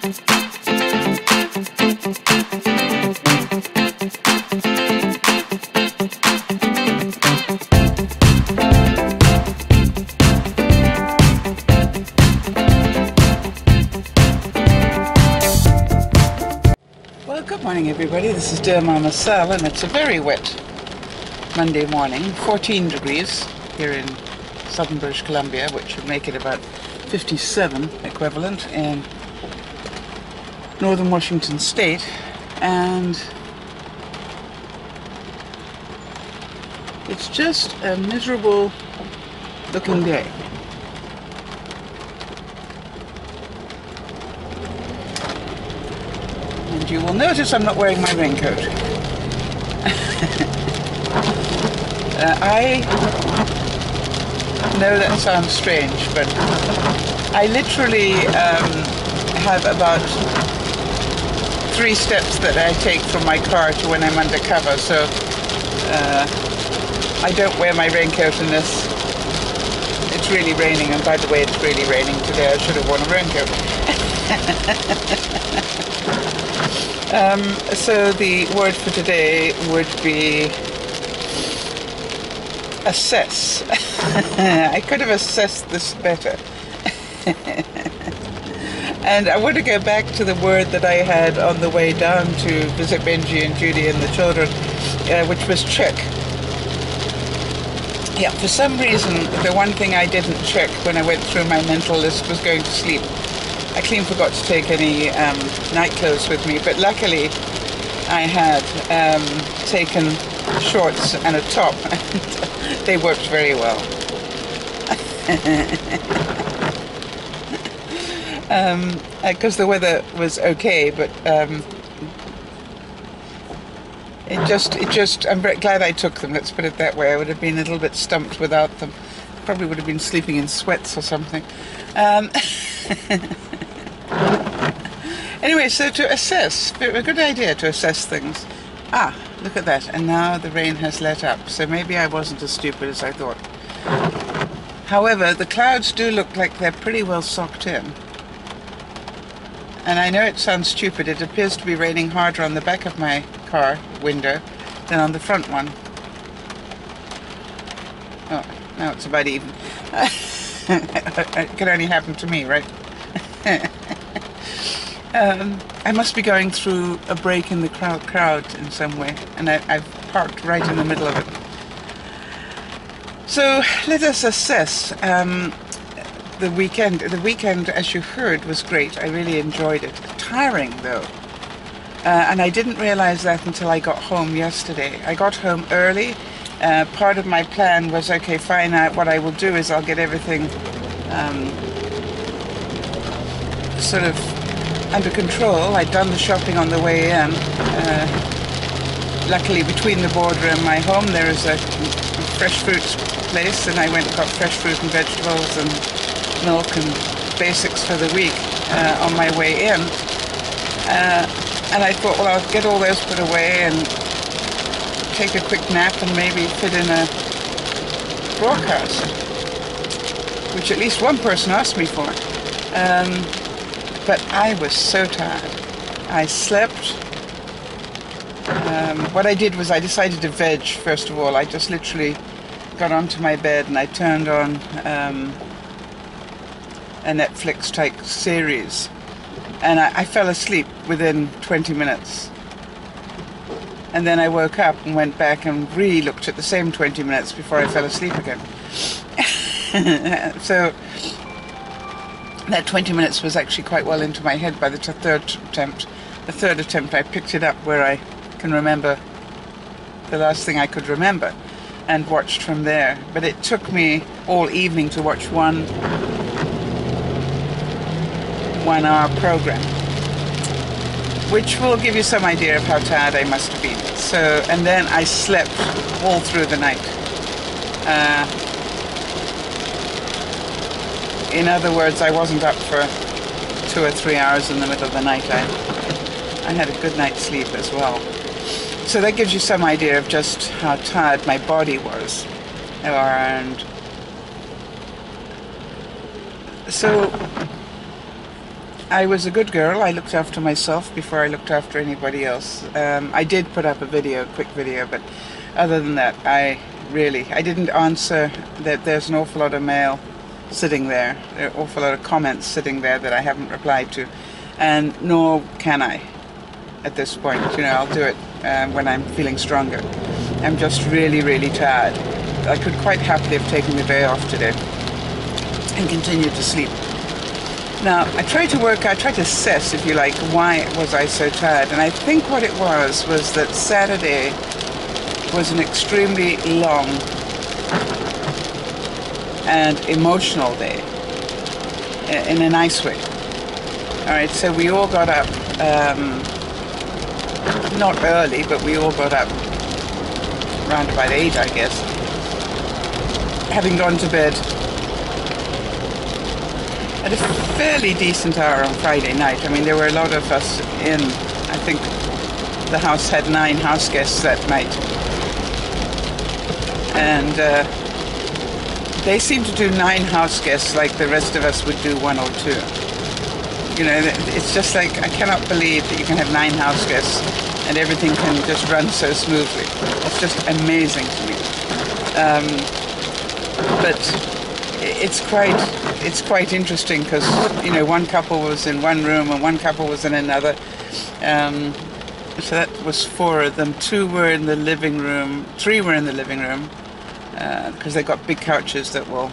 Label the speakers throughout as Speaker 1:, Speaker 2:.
Speaker 1: Good morning everybody, this is Dear Mama Sal and it's a very wet Monday morning, 14 degrees here in southern British Columbia, which would make it about 57 equivalent in northern Washington state, and it's just a miserable looking day. And you will notice I'm not wearing my raincoat. I know that sounds strange, but I literally have about 3 steps that I take from my car to when I'm undercover, so I don't wear my raincoat unless it's really raining, and by the way, it's really raining today. I should have worn a raincoat. So the word for today would be assess. I could have assessed this better. And I want to go back to the word that I had on the way down to visit Benji and Judy and the children, which was check. Yeah, for some reason, the one thing I didn't check when I went through my mental list was going to sleep. I clean forgot to take any night clothes with me, but luckily I had taken shorts and a top, and they worked very well. Because the weather was okay, but I'm very glad I took them, let's put it that way. I would have been a little bit stumped without them. Probably would have been sleeping in sweats or something. Anyway, so to assess, a good idea to assess things. Ah, look at that, and now the rain has let up, so maybe I wasn't as stupid as I thought. However, the clouds do look like they're pretty well socked in. And I know it sounds stupid, it appears to be raining harder on the back of my car window than on the front one. Oh, now it's about even. It can only happen to me, right? I must be going through a break in the crowd in some way, and I've parked right in the middle of it. So let us assess the weekend. The weekend, as you heard, was great. I really enjoyed it. Tiring though, and I didn't realize that until I got home yesterday. I got home early. Part of my plan was, okay, fine, what I will do is I'll get everything sort of under control. I'd done the shopping on the way in. Luckily, between the border and my home, there is a fresh fruits place, and I went and got fresh fruit and vegetables and milk and basics for the week on my way in. And I thought, well, I'll get all those put away and take a quick nap and maybe fit in a broadcast, which at least one person asked me for. But I was so tired. I slept. What I did was I decided to veg, first of all. I just literally got onto my bed and I turned on a Netflix type series. And I fell asleep within 20 minutes. And then I woke up and went back and re-looked at the same 20 minutes before I fell asleep again. So that 20 minutes was actually quite well into my head by the third attempt. The third attempt I picked it up where I can remember the last thing I could remember and watched from there. But it took me all evening to watch one hour program, which will give you some idea of how tired I must have been. So, and then I slept all through the night. In other words, I wasn't up for 2 or 3 hours in the middle of the night. I had a good night's sleep as well. So that gives you some idea of just how tired my body was. And so I was a good girl. I looked after myself before I looked after anybody else. I did put up a video, a quick video, but other than that, I didn't answer. That there's an awful lot of mail sitting there, an awful lot of comments sitting there that I haven't replied to, and nor can I at this point. You know, I'll do it when I'm feeling stronger. I'm just really, really tired. I could quite happily have taken the day off today and continued to sleep. Now, I tried to assess, if you like, why was I so tired, and I think what it was that Saturday was an extremely long and emotional day, in a nice way. Alright, so we all got up, not early, but we all got up around about 8, I guess, having gone to bed at a fairly decent hour on Friday night. I mean, there were a lot of us in. I think the house had 9 house guests that night. And they seemed to do 9 house guests like the rest of us would do 1 or 2. You know, it's just like, I cannot believe that you can have 9 house guests and everything can just run so smoothly. It's just amazing to me. But it's quite interesting because, you know, one couple was in one room and one couple was in another. So that was 4 of them. 2 were in the living room. 3 were in the living room because they got big couches that will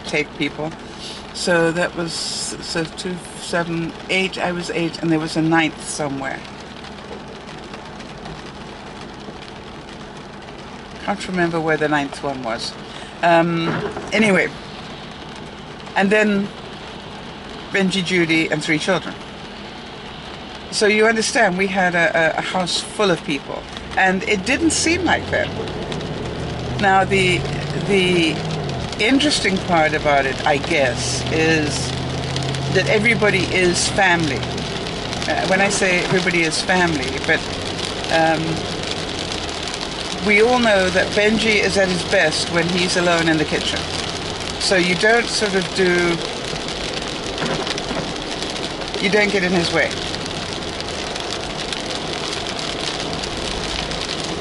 Speaker 1: take people. So that was 2, 7, 8. I was 8, and there was a 9th somewhere. Can't remember where the 9th one was. Anyway, and then Benji, Judy, and 3 children. So you understand, we had a house full of people, and it didn't seem like that. Now, the interesting part about it, I guess, is that everybody is family. When I say everybody is family, but we all know that Benji is at his best when he's alone in the kitchen. So you don't sort of you don't get in his way.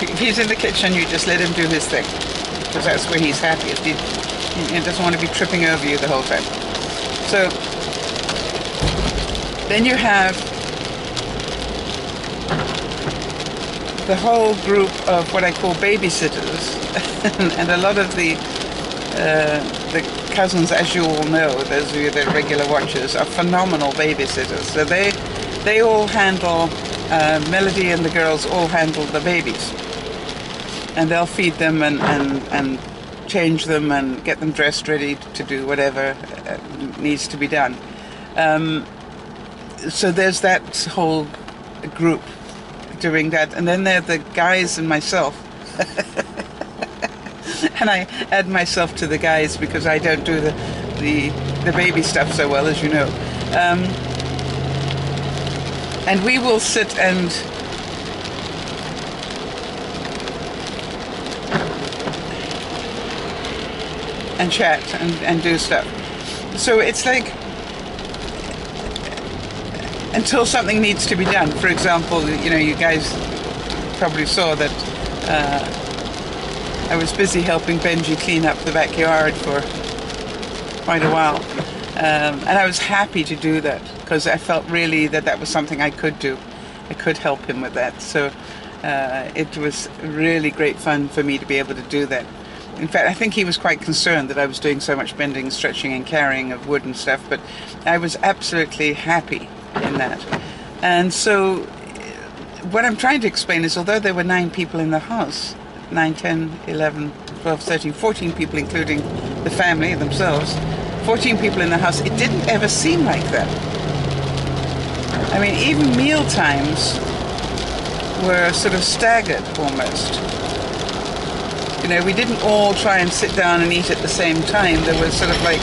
Speaker 1: If he's in the kitchen, you just let him do his thing, because that's where he's happiest. He doesn't want to be tripping over you the whole time. So then you have the whole group of what I call babysitters, and a lot of the cousins, as you all know, those of you that are regular watchers, are phenomenal babysitters. So they all handle, Melody and the girls all handle the babies, and they'll feed them and change them and get them dressed ready to do whatever needs to be done. So there's that whole group doing that, and then there are the guys and myself. And I add myself to the guys because I don't do the baby stuff so well, as you know. And we will sit and chat and do stuff. So it's like, until something needs to be done. For example, you know, you guys probably saw that I was busy helping Benji clean up the backyard for quite a while. And I was happy to do that because I felt really that was something I could do. I could help him with that. So it was really great fun for me to be able to do that. In fact, I think he was quite concerned that I was doing so much bending, stretching, and carrying of wood and stuff, but I was absolutely happy in that. And so what I'm trying to explain is, although there were 9 people in the house, 9, 10, 11, 12, 13, 14 people, including the family themselves, 14 people in the house, it didn't ever seem like that. I mean, even meal times were sort of staggered almost. You know, we didn't all try and sit down and eat at the same time. There was sort of like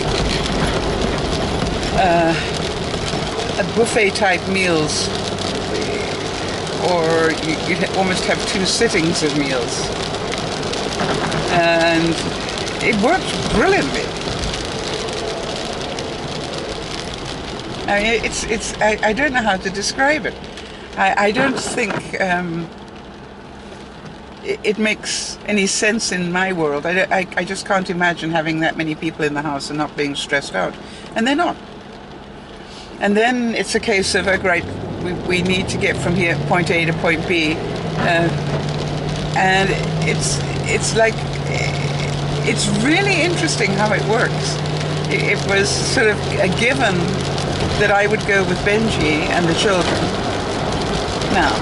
Speaker 1: a buffet type meals, or you'd almost have 2 sittings of meals. And it worked brilliantly. I mean, I don't know how to describe it. I don't think it makes any sense in my world. I just can't imagine having that many people in the house and not being stressed out. And they're not. And then it's a case of, right, we need to get from here, point A to point B. And it's like, it's really interesting how it works. It was sort of a given that I would go with Benji and the children. Now,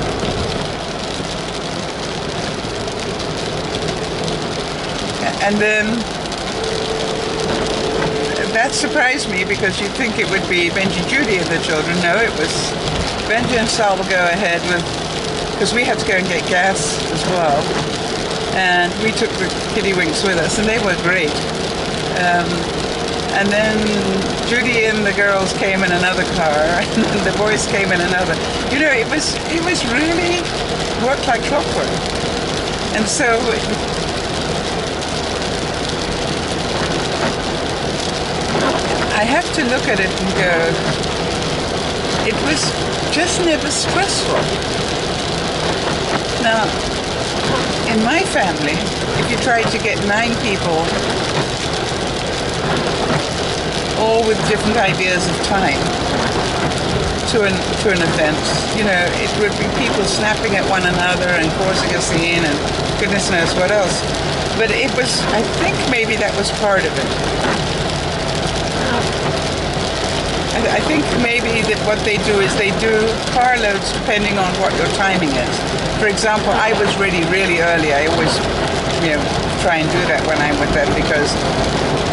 Speaker 1: and then that surprised me, because you'd think it would be Benji, Judy, and the children. No, it was Benji and Sal will go ahead with, because we had to go and get gas as well. And we took the kiddie winks with us, and they were great. And then Judy and the girls came in another car, and then the boys came in another. You know, it was really worked like clockwork. And so I have to look at it and go, it was just never stressful. Now, in my family, if you tried to get 9 people, all with different ideas of time, to an event, you know, it would be people snapping at one another and causing a scene and goodness knows what else. But it was, I think maybe that was part of it. I think maybe that what they do is they do car loads depending on what your timing is. For example, I was ready really early. I always, you know, try and do that when I'm with them, because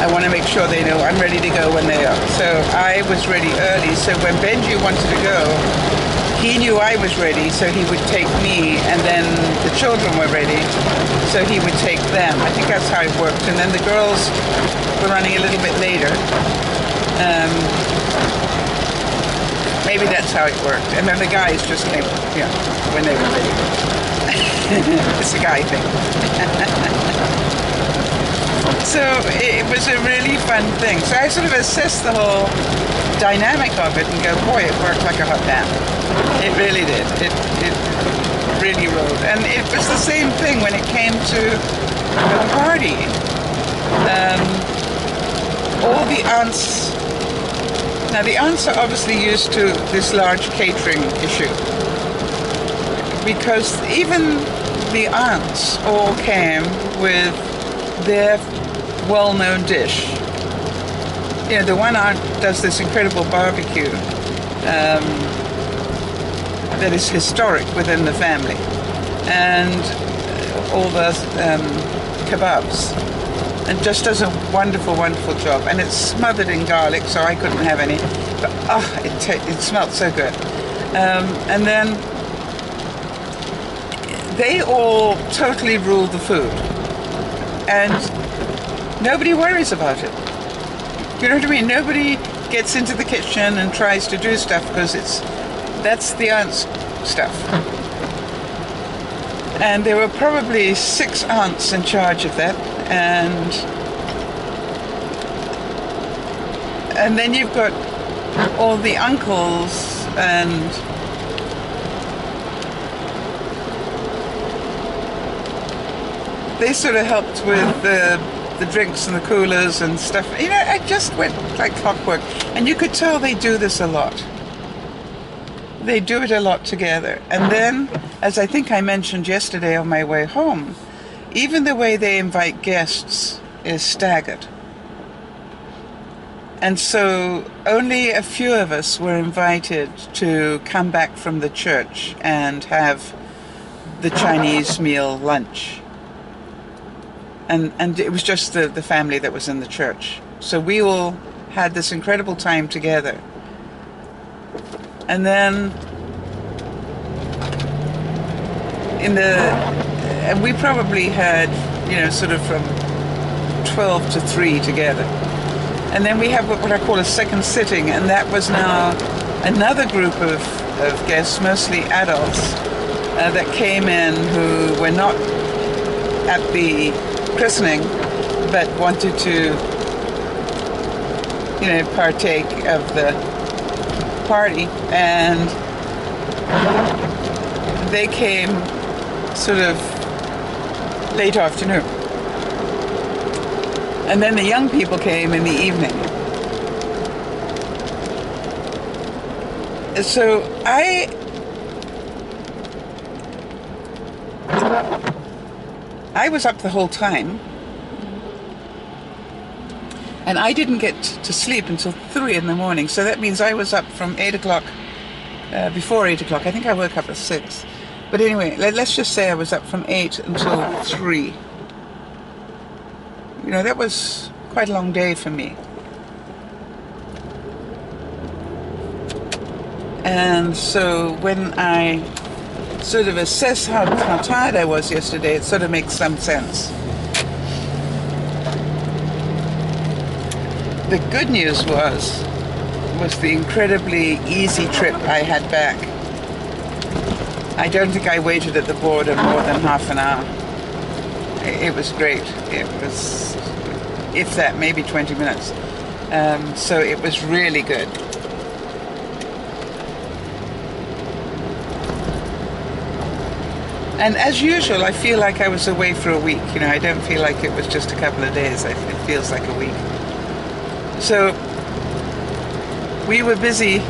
Speaker 1: I want to make sure they know I'm ready to go when they are. So I was ready early. So when Benji wanted to go, he knew I was ready, so he would take me, and then the children were ready, so he would take them. I think that's how it worked. And then the girls were running a little bit later. Maybe that's how it worked. And then the guys just came, yeah, when they were ready. It's a guy thing. So it was a really fun thing. So I sort of assessed the whole dynamic of it and go, boy, it worked like a hot damn. It really did. It really rolled. And it was the same thing when it came to the party. All the aunts. Now the aunts are obviously used to this large catering issue, because even the aunts all came with their well-known dish. You know, the one aunt does this incredible barbecue that is historic within the family, and all the kebabs. And just does a wonderful, wonderful job. And it's smothered in garlic, so I couldn't have any. But it smelled so good. And then they all totally rule the food, and nobody worries about it. You know what I mean? Nobody gets into the kitchen and tries to do stuff, because that's the aunt's stuff. And there were probably 6 aunts in charge of that. And then you've got all the uncles, and they sort of helped with the drinks and the coolers and stuff. You know, it just went like clockwork. And you could tell they do this a lot. They do it a lot together. And then, as I think I mentioned yesterday on my way home, even the way they invite guests is staggered. And so only a few of us were invited to come back from the church and have the Chinese meal lunch. And it was just the family that was in the church. So we all had this incredible time together. And then and we probably had, you know, sort of from 12 to 3 together. And then we have what I call a second sitting, and that was now another group of guests, mostly adults, that came in who were not at the christening, but wanted to, you know, partake of party, and they came sort of late afternoon. And then the young people came in the evening. So I was up the whole time, and I didn't get to sleep until 3 in the morning. So that means I was up from 8 o'clock, before 8 o'clock. I think I woke up at 6. But anyway, let's just say I was up from 8 until 3. You know, that was quite a long day for me. And so when I sort of assess how tired I was yesterday, it sort of makes some sense. The good news was the incredibly easy trip I had back. I don't think I waited at the border more than half an hour. It was great. It was, if that, maybe 20 minutes. So it was really good. And as usual, I feel like I was away for a week. You know, I don't feel like it was just a couple of days. It feels like a week. So we were busy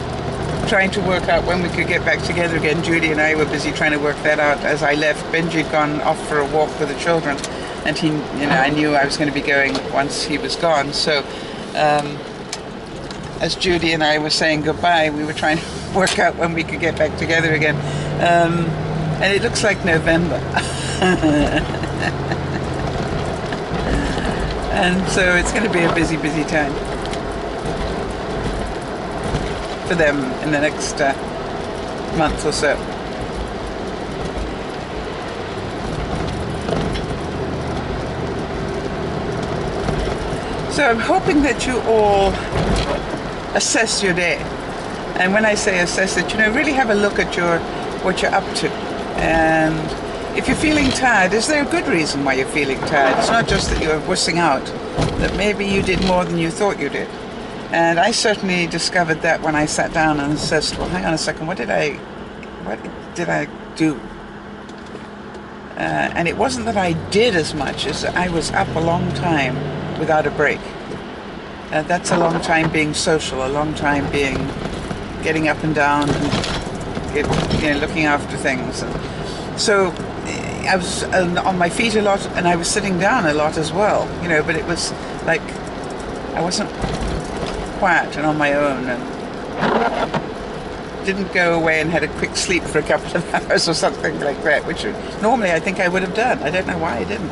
Speaker 1: trying to work out when we could get back together again. Judy and I were busy trying to work that out. As I left, Benji had gone off for a walk with the children, and he, you know, I knew I was going to be going once he was gone. So as Judy and I were saying goodbye, we were trying to work out when we could get back together again. And it looks like November. And so it's going to be a busy, busy time for them in the next month or so. So I'm hoping that you all assess your day. And when I say assess it, you know, really have a look at what you're up to. And if you're feeling tired, is there a good reason why you're feeling tired? It's not just that you're wussing out, that maybe you did more than you thought you did. And I certainly discovered that when I sat down and assessed, well, hang on a second, what did I do? And it wasn't that I did as much as I was up a long time without a break. That's a long time being social, a long time being getting up and down and looking after things. And so I was on my feet a lot, and I was sitting down a lot as well, you know, but it was like I wasn't quiet and on my own, and didn't go away and had a quick sleep for a couple of hours or something like that, which normally I think I would have done. I don't know why I didn't.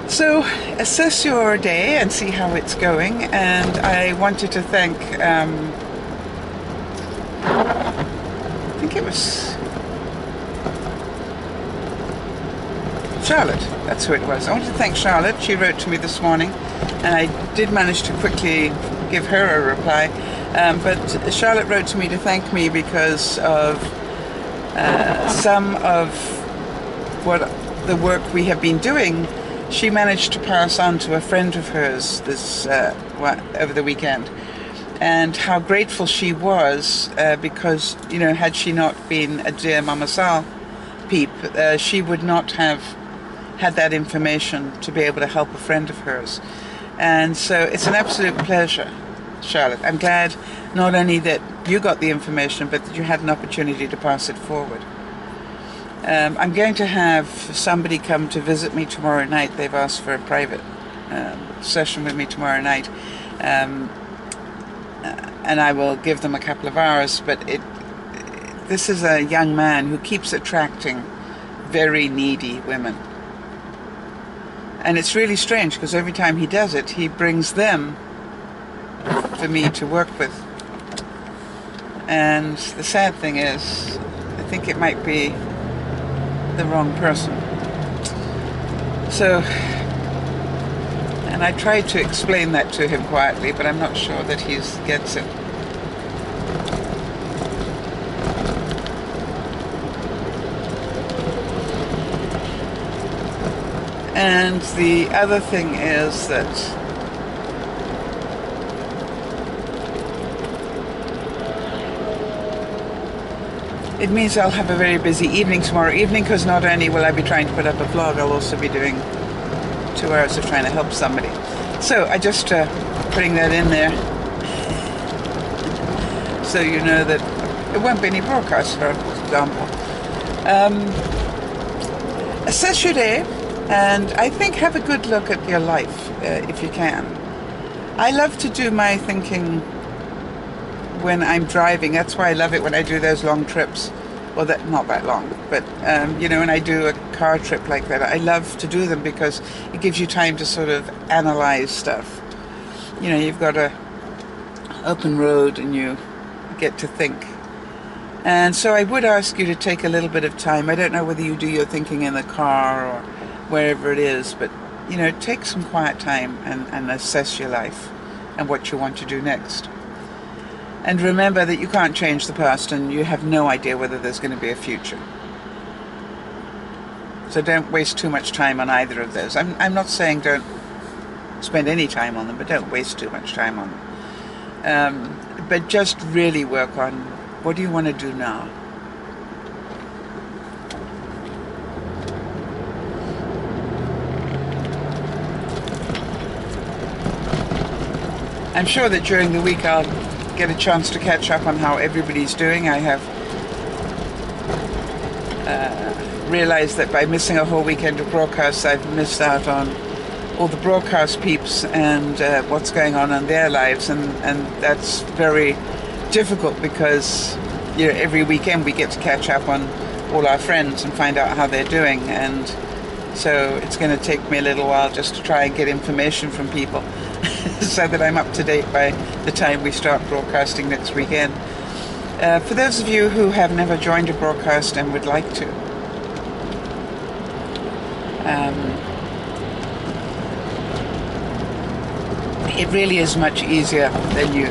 Speaker 1: So assess your day and see how it's going. And I wanted to thank I think it was Charlotte, that's who it was. I wanted to thank Charlotte. She wrote to me this morning, and I did manage to quickly give her a reply. But Charlotte wrote to me to thank me because of some of the work we have been doing. She managed to pass on to a friend of hers this over the weekend, and how grateful she was because, you know, had she not been a dear Mama Sal peep, she would not have had that information to be able to help a friend of hers. And so it's an absolute pleasure, Charlotte. I'm glad not only that you got the information, but that you had an opportunity to pass it forward. I'm going to have somebody come to visit me tomorrow night. They've asked for a private session with me tomorrow night. And I will give them a couple of hours, but this is a young man who keeps attracting very needy women. And it's really strange because every time he does it, he brings them for me to work with. And the sad thing is, I think it might be the wrong person. So, and I tried to explain that to him quietly, but I'm not sure that he gets it. And the other thing is that it means I'll have a very busy evening tomorrow evening, because not only will I be trying to put up a vlog, I'll also be doing 2 hours of trying to help somebody. So I just putting that in there so you know that there won't be any broadcasts, for example. Assess your day, and I think have a good look at your life if you can. I love to do my thinking when I'm driving. That's why I love it when I do those long trips. Well, not that long, but you know, when I do a car trip like that, I love to do them because it gives you time to sort of analyze stuff. You know, you've got a open road and you get to think. And so I would ask you to take a little bit of time. I don't know whether you do your thinking in the car or wherever it is, but you know, take some quiet time and assess your life and what you want to do next. And remember that you can't change the past, and you have no idea whether there's going to be a future. So don't waste too much time on either of those. I'm not saying don't spend any time on them, but don't waste too much time on them. But just really work on, what do you want to do now? I'm sure that during the week I'll get a chance to catch up on how everybody's doing. I have realized that by missing a whole weekend of broadcasts, I've missed out on all the broadcast peeps and what's going on in their lives, and that's very difficult because, you know, every weekend we get to catch up on all our friends and find out how they're doing, and so it's going to take me a little while just to try and get information from people so that I'm up to date by the time we start broadcasting next weekend. For those of you who have never joined a broadcast and would like to, it really is much easier than you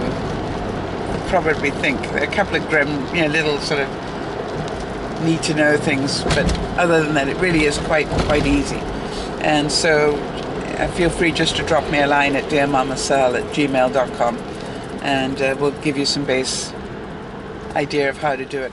Speaker 1: probably think. There are a couple of little sort of need to know things, but other than that, it really is quite easy. And so feel free just to drop me a line at dearmamasal@gmail.com, and we'll give you some base idea of how to do it.